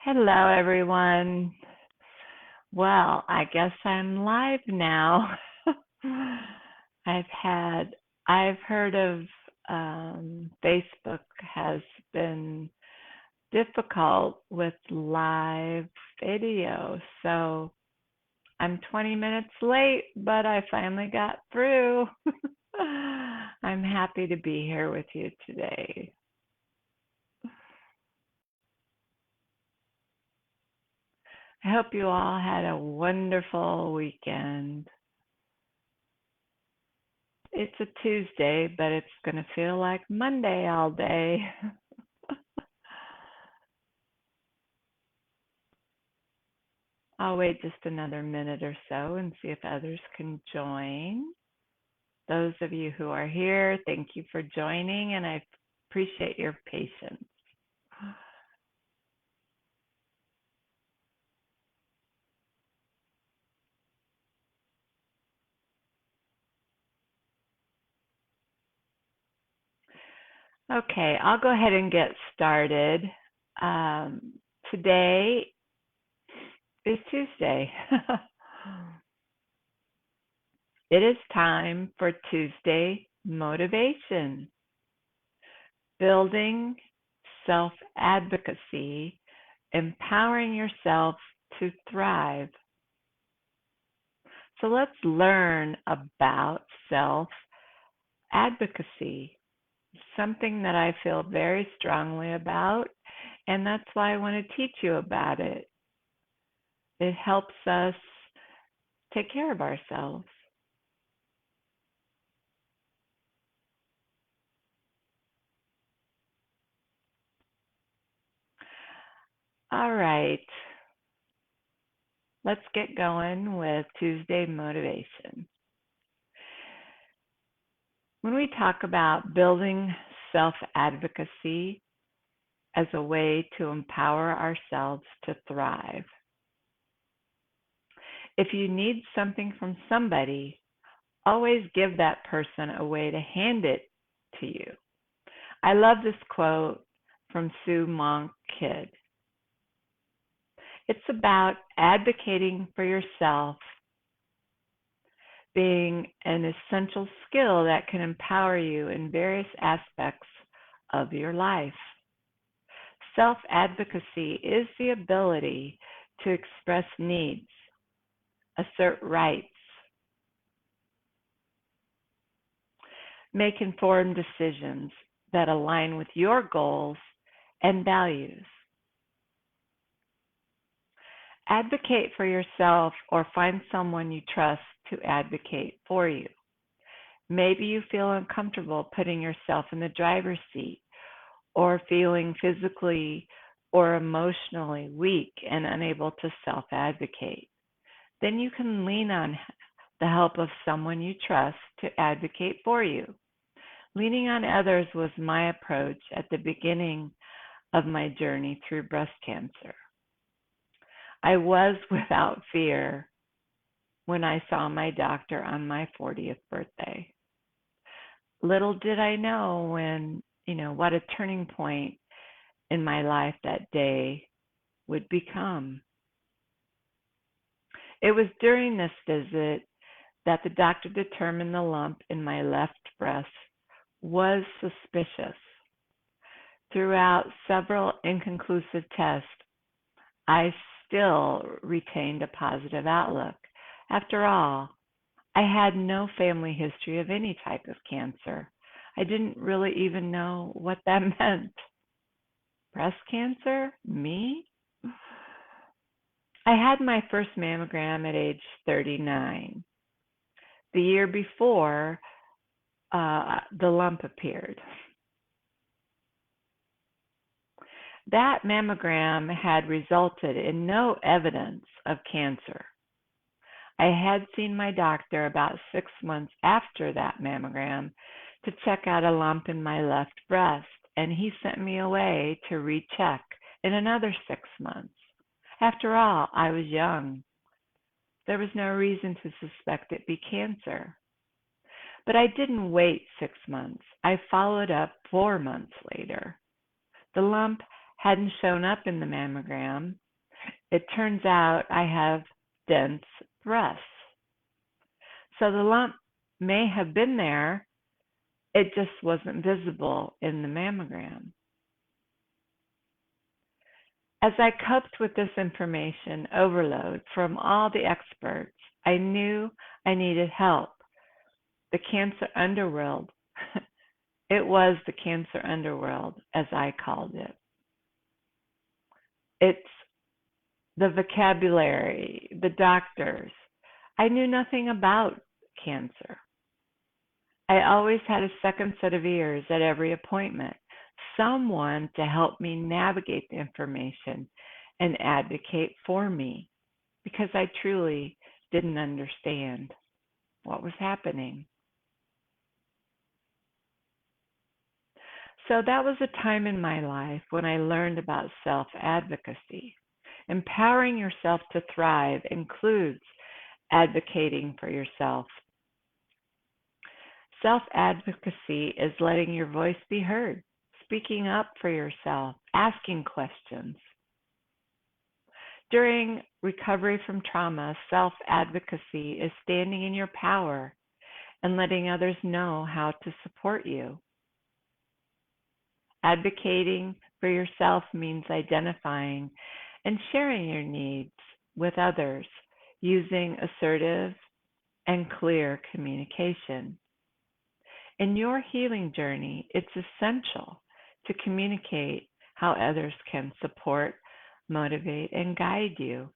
Hello, everyone. Well, I guess I'm live now. I've had, I've heard of Facebook has been difficult with live video. So I'm 20 minutes late, but I finally got through. I'm happy to be here with you today. I hope you all had a wonderful weekend. It's a Tuesday, but it's going to feel like Monday all day. I'll wait just another minute or so and see if others can join. Those of you who are here, thank you for joining, and I appreciate your patience. Okay, I'll go ahead and get started. Um, Today is Tuesday. It is time for Tuesday motivation. Building self advocacy, empowering yourself to thrive. So let's learn about self advocacy, something that I feel very strongly about, and that's why I want to teach you about it. It helps us take care of ourselves. All right, let's get going with Tuesday motivation. When we talk about building self advocacy as a way to empower ourselves to thrive, if you need something from somebody, always give that person a way to hand it to you. I love this quote from Sue Monk Kidd. It's about advocating for yourself being an essential skill that can empower you in various aspects of your life. Self advocacy is the ability to express needs, assert rights, make informed decisions that align with your goals and values. Advocate for yourself or find someone you trust to advocate for you. Maybe you feel uncomfortable putting yourself in the driver's seat or feeling physically or emotionally weak and unable to self advocate. Then you can lean on the help of someone you trust to advocate for you. Leaning on others was my approach at the beginning of my journey through breast cancer. I was without fear when I saw my doctor on my 40th birthday. Little did I know what a turning point in my life that day would become. It was during this visit that the doctor determined the lump in my left breast was suspicious. Throughout several inconclusive tests, I still retained a positive outlook. After all, I had no family history of any type of cancer. I didn't really even know what that meant. Breast cancer? Me? I had my first mammogram at age 39. The year before, the lump appeared. That mammogram had resulted in no evidence of cancer. I had seen my doctor about 6 months after that mammogram to check out a lump in my left breast, and he sent me away to recheck in another 6 months. After all, I was young. There was no reason to suspect it be cancer. But I didn't wait 6 months. I followed up 4 months later. The lump hadn't shown up in the mammogram. It turns out I have dense breasts. So the lump may have been there, it just wasn't visible in the mammogram. As I coped with this information overload from all the experts, I knew I needed help. The cancer underworld, it was the cancer underworld, as I called it. It's the vocabulary, the doctors. I knew nothing about cancer. I always had a second set of ears at every appointment, someone to help me navigate the information and advocate for me because I truly didn't understand what was happening. So that was a time in my life when I learned about self advocacy. Empowering yourself to thrive includes advocating for yourself. Self advocacy is letting your voice be heard, speaking up for yourself, asking questions. During recovery from trauma, self advocacy is standing in your power and letting others know how to support you. Advocating for yourself means identifying and sharing your needs with others using assertive and clear communication. In your healing journey, it's essential to communicate how others can support, motivate, and guide you.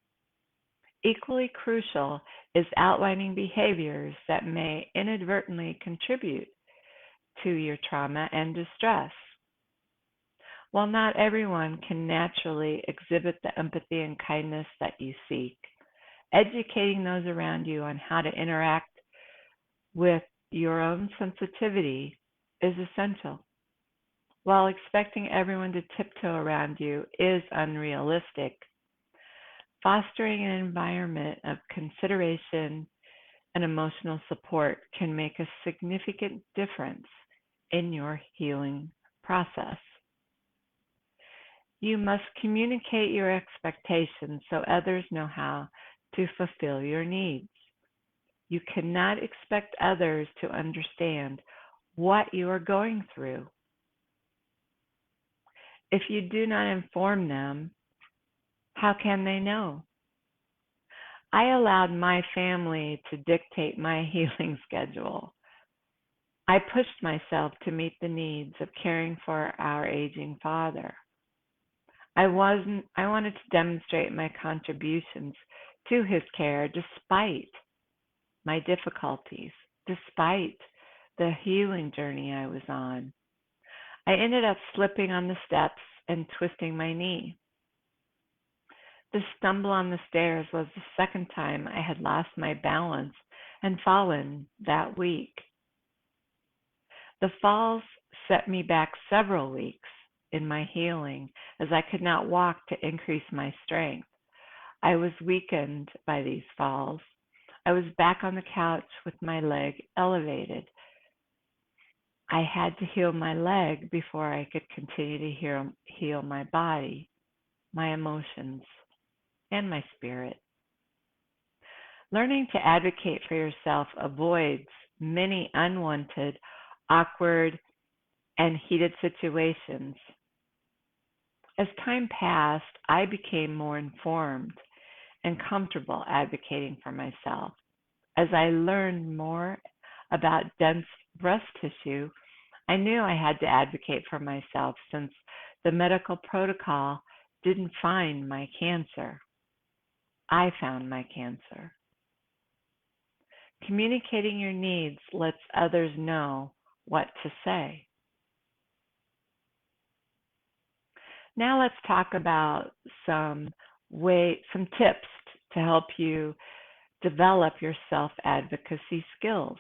Equally crucial is outlining behaviors that may inadvertently contribute to your trauma and distress. While not everyone can naturally exhibit the empathy and kindness that you seek, educating those around you on how to interact with your own sensitivity is essential. While expecting everyone to tiptoe around you is unrealistic, fostering an environment of consideration and emotional support can make a significant difference in your healing process. You must communicate your expectations so others know how to fulfill your needs. You cannot expect others to understand what you are going through. If you do not inform them, how can they know? I allowed my family to dictate my healing schedule. I pushed myself to meet the needs of caring for our aging father. I wanted to demonstrate my contributions to his care despite my difficulties, despite the healing journey I was on. I ended up slipping on the steps and twisting my knee. The stumble on the stairs was the second time I had lost my balance and fallen that week. The falls set me back several weeks in my healing as I could not walk to increase my strength. I was weakened by these falls. I was back on the couch with my leg elevated. I had to heal my leg before I could continue to heal my body, my emotions, and my spirit. Learning to advocate for yourself avoids many unwanted, awkward, and heated situations. As time passed, I became more informed and comfortable advocating for myself. As I learned more about dense breast tissue, I knew I had to advocate for myself since the medical protocol didn't find my cancer. I found my cancer. Communicating your needs lets others know what to say. Now let's talk about some tips to help you develop your self-advocacy skills.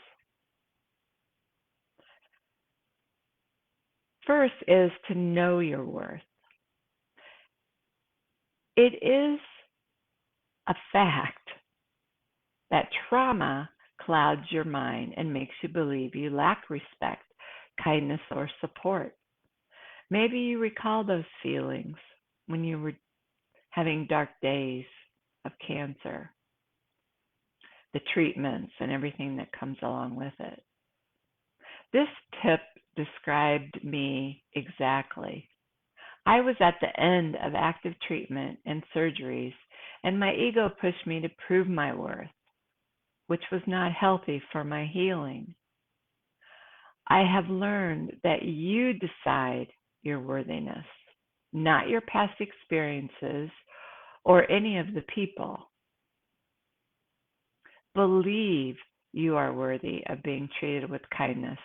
First is to know your worth. It is a fact that trauma clouds your mind and makes you believe you lack respect, kindness, or support. Maybe you recall those feelings when you were having dark days of cancer, the treatments and everything that comes along with it. This tip described me exactly. I was at the end of active treatment and surgeries, and my ego pushed me to prove my worth, which was not healthy for my healing. I have learned that you decide your worthiness, not your past experiences or any of the people. Believe you are worthy of being treated with kindness,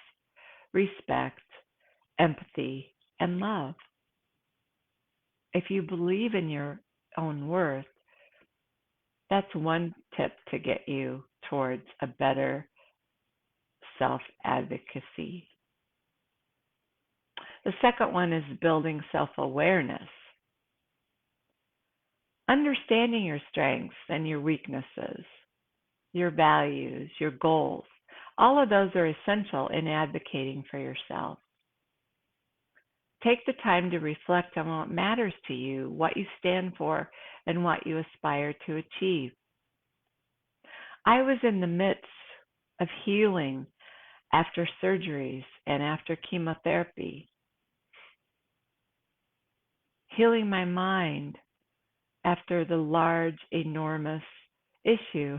respect, empathy, and love. If you believe in your own worth, that's one tip to get you towards a better self advocacy. The second one is building self awareness. Understanding your strengths and your weaknesses, your values, your goals, all of those are essential in advocating for yourself. Take the time to reflect on what matters to you, what you stand for, and what you aspire to achieve. I was in the midst of healing after surgeries and after chemotherapy, healing my mind after the large, enormous issue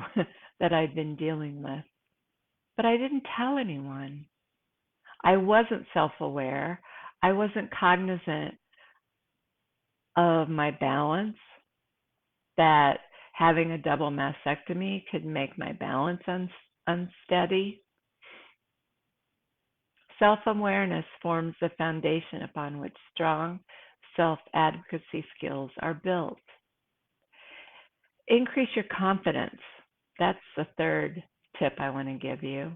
that I'd been dealing with. But I didn't tell anyone. I wasn't self aware. I wasn't cognizant of my balance, that having a double mastectomy could make my balance unsteady. Self awareness forms the foundation upon which strong self advocacy skills are built. Increase your confidence. That's the third tip I want to give you.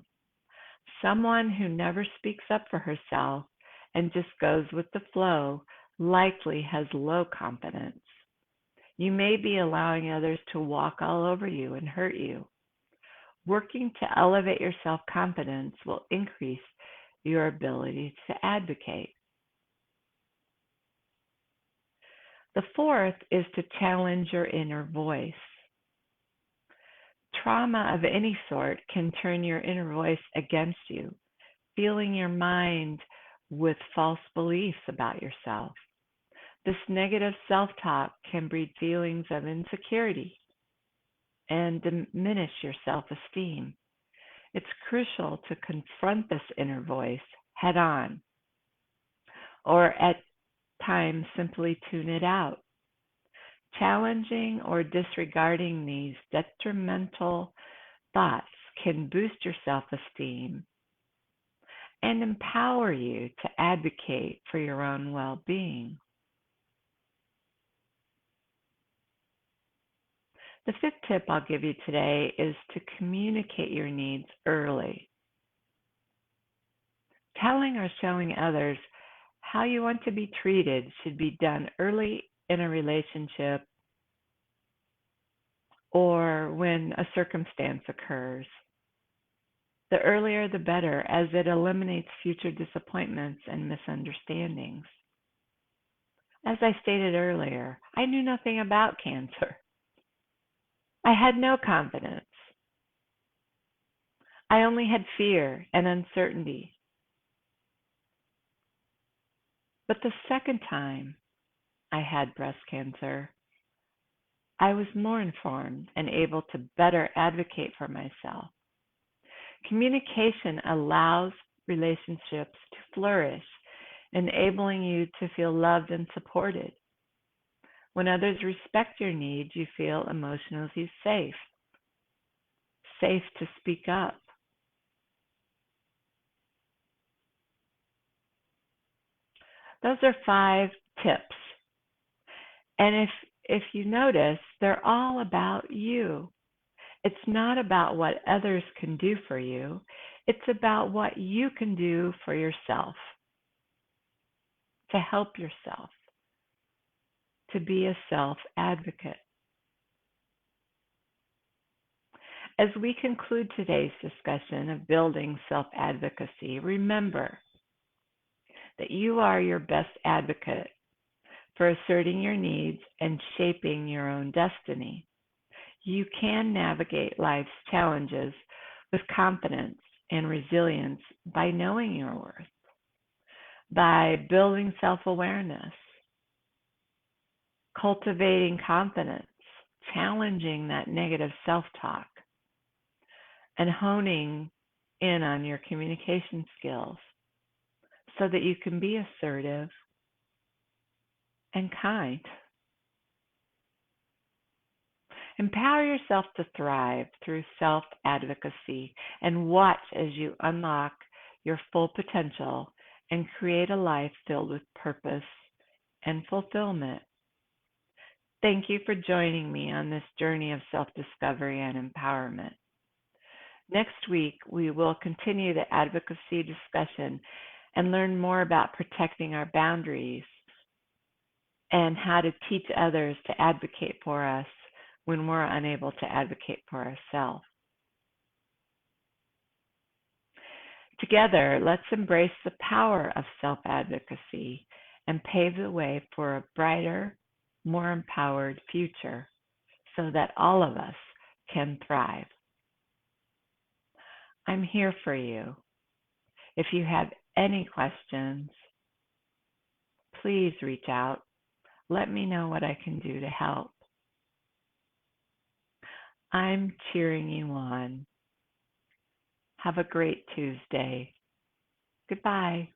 Someone who never speaks up for herself and just goes with the flow likely has low confidence. You may be allowing others to walk all over you and hurt you. Working to elevate your self confidence will increase your ability to advocate. The fourth is to challenge your inner voice. Trauma of any sort can turn your inner voice against you, filling your mind with false beliefs about yourself. This negative self talk can breed feelings of insecurity and diminish your self esteem. It's crucial to confront this inner voice head on, or at times simply tune it out. Challenging or disregarding these detrimental thoughts can boost your self esteem and empower you to advocate for your own well being. The fifth tip I'll give you today is to communicate your needs early. Telling or showing others how you want to be treated should be done early in a relationship or when a circumstance occurs. The earlier the better, as it eliminates future disappointments and misunderstandings. As I stated earlier, I knew nothing about cancer. I had no confidence. I only had fear and uncertainty. But the second time I had breast cancer, I was more informed and able to better advocate for myself. Communication allows relationships to flourish, enabling you to feel loved and supported. When others respect your needs, you feel emotionally safe, safe to speak up. Those are 5 tips. And if you notice, they're all about you. It's not about what others can do for you. It's about what you can do for yourself, to help yourself, to be a self advocate. As we conclude today's discussion of building self advocacy, remember that you are your best advocate. for asserting your needs and shaping your own destiny. You can navigate life's challenges with confidence and resilience by knowing your worth, by building self awareness, cultivating confidence, challenging that negative self talk, and honing in on your communication skills so that you can be assertive and kind. Empower yourself to thrive through self advocacy and watch as you unlock your full potential and create a life filled with purpose and fulfillment. Thank you for joining me on this journey of self discovery and empowerment. Next week, we will continue the advocacy discussion and learn more about protecting our boundaries and how to teach others to advocate for us when we're unable to advocate for ourselves. Together, let's embrace the power of self advocacy and pave the way for a brighter, more empowered future so that all of us can thrive. I'm here for you. If you have any questions, please reach out. Let me know what I can do to help. I'm cheering you on. Have a great Tuesday. Goodbye.